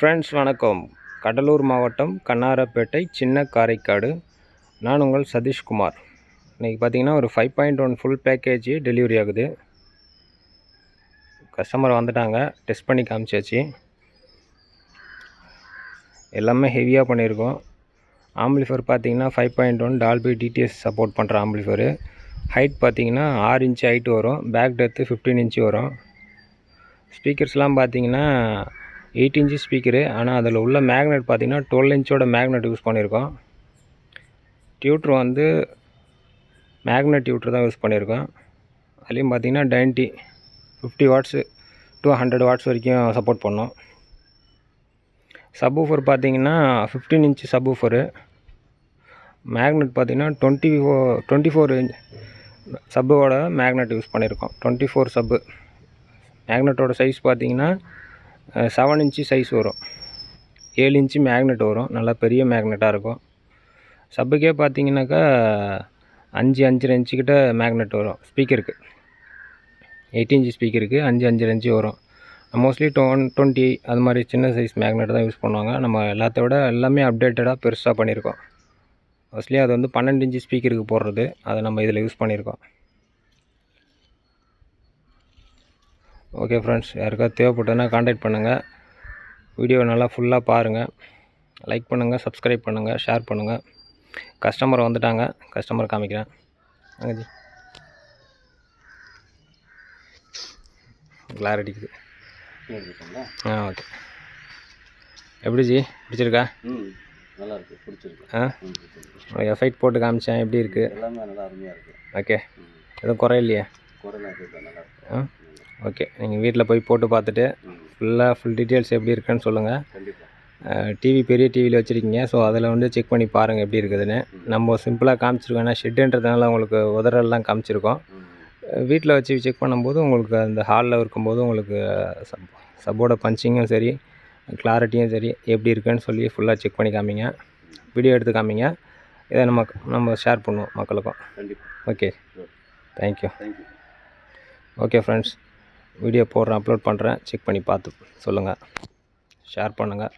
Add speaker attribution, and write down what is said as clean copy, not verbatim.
Speaker 1: Friends வணக்கம். கடலூர் மாவட்டம் கண்ணாரப்பேட்டை சின்ன காரைக்காடு. நான் உங்கள் சதீஷ்குமார். இன்றைக்கி பார்த்தீங்கன்னா ஒரு 5.1 ஃபுல் பேக்கேஜ் டெலிவரி ஆகுது. கஸ்டமர் வந்துட்டாங்க, டெஸ்ட் பண்ணி காமிச்சாச்சு. எல்லாமே ஹெவியாக பண்ணியிருக்கோம். ஆம்பிளிஃபர் பார்த்தீங்கன்னா 5.1 டால்பி டிடிஎஸ் சப்போர்ட் பண்ணுற ஆம்பிளிஃபரு. ஹைட் பார்த்தீங்கன்னா 6 இன்ச்சு ஹைட்டு வரும். பேக் டெப்த்து 15 இன்ச்சு வரும். ஸ்பீக்கர்ஸ்லாம் பார்த்தீங்கன்னா 8 இன்ச்சு ஸ்பீக்கரு. ஆனால் அதில் உள்ள மேக்னெட் பார்த்தீங்கன்னா 12 இன்ச்சோட மேக்னெட் யூஸ் பண்ணியிருக்கோம். டியூட்ரு வந்து மேக்னெட் டியூட்ரு தான் யூஸ் பண்ணியிருக்கோம். அதுலேயும் பார்த்தீங்கன்னா 50 வாட்ஸு to 100 வாட்ஸ் வரைக்கும் சப்போர்ட் பண்ணோம். சப்வூஃபர் பார்த்தீங்கன்னா 15 இன்ச்சு சப்வூஃபரு. மேக்னெட் பார்த்தீங்கன்னா 24 இன்ச் சப்போட மேக்னெட் யூஸ் பண்ணியிருக்கோம். 24 சப்பு. மேக்னெட்டோட சைஸ் பார்த்தீங்கன்னா 7 இன்ச்சு சைஸ் வரும். 7 இன்ச்சு மேக்னெட் வரும். நல்லா பெரிய மேக்னெட்டாக இருக்கும். சப்புக்கே பார்த்தீங்கன்னாக்கா 5.5 இன்ச்சு கிட்ட மேக்னெட் வரும். ஸ்பீக்கருக்கு 8 இன்ச்சு ஸ்பீக்கருக்கு 5.5 இன்ச்சு வரும். மோஸ்ட்லி 120 அது மாதிரி சின்ன சைஸ் மேக்னெட் தான் யூஸ் பண்ணுவாங்க. நம்ம எல்லாத்த விட எல்லாமே அப்டேட்டடாக பெருசாக பண்ணியிருக்கோம். மோஸ்ட்லி அது வந்து 12 இன்ச்சு ஸ்பீக்கருக்கு போடுறது. அதை நம்ம இதில் யூஸ் பண்ணியிருக்கோம். ஓகே ஃப்ரெண்ட்ஸ், யாருக்காவது தேவைப்பட்டதுன்னா கான்டாக்ட் பண்ணுங்கள். வீடியோ நல்லா ஃபுல்லாக பாருங்கள். லைக் பண்ணுங்கள், சப்ஸ்கிரைப் பண்ணுங்கள், ஷேர் பண்ணுங்கள். கஸ்டமர் வந்துட்டாங்க, கஸ்டமர் காமிக்கிறேன். ஜி கிளாரிட்டிக்குது. ஓகே. எப்படி ஜி பிடிச்சிருக்கா?
Speaker 2: நல்லா இருக்குது, பிடிச்சிருக்கு.
Speaker 1: எஃபெக்ட் போட்டு காமிச்சேன், எப்படி இருக்குது?
Speaker 2: எல்லாமே நல்லா அருமையாக இருக்குது.
Speaker 1: ஓகே, எதுவும் குறை இல்லையா?
Speaker 2: குறைலாம் இருக்குது, நல்லா இருக்குது.
Speaker 1: ஓகே, நீங்கள் வீட்டில் போய் போட்டு பார்த்துட்டு ஃபுல் டீட்டெயில்ஸ் எப்படி இருக்குன்னு சொல்லுங்கள்.
Speaker 2: கண்டிப்பாக.
Speaker 1: டிவி பெரிய டிவியில் வச்சுருக்கீங்க, ஸோ அதில் வந்து செக் பண்ணி பாருங்கள் எப்படி இருக்குதுன்னு. நம்ம சிம்பிளாக காமிச்சிருக்கோம், ஏன்னா ஷெட்டுன்றதுனால உங்களுக்கு உதறெல்லாம் காமிச்சிருக்கோம். வீட்டில் வச்சு செக் பண்ணும்போது உங்களுக்கு அந்த ஹாலில் இருக்கும்போது உங்களுக்கு சப்போட பஞ்சிங்கும் சரி, கிளாரிட்டியும் சரி எப்படி இருக்குன்னு சொல்லி ஃபுல்லாக செக் பண்ணி காமிங்க. வீடியோ எடுத்து காமிங்க. இதை நம்ம ஷேர் பண்ணுவோம் மக்களுக்கும். Okay, thank you. Okay friends, video போடுறேன், அப்லோட் பண்ணுறேன். செக் பண்ணி பார்த்து சொல்லுங்கள், ஷேர் பண்ணுங்கள்.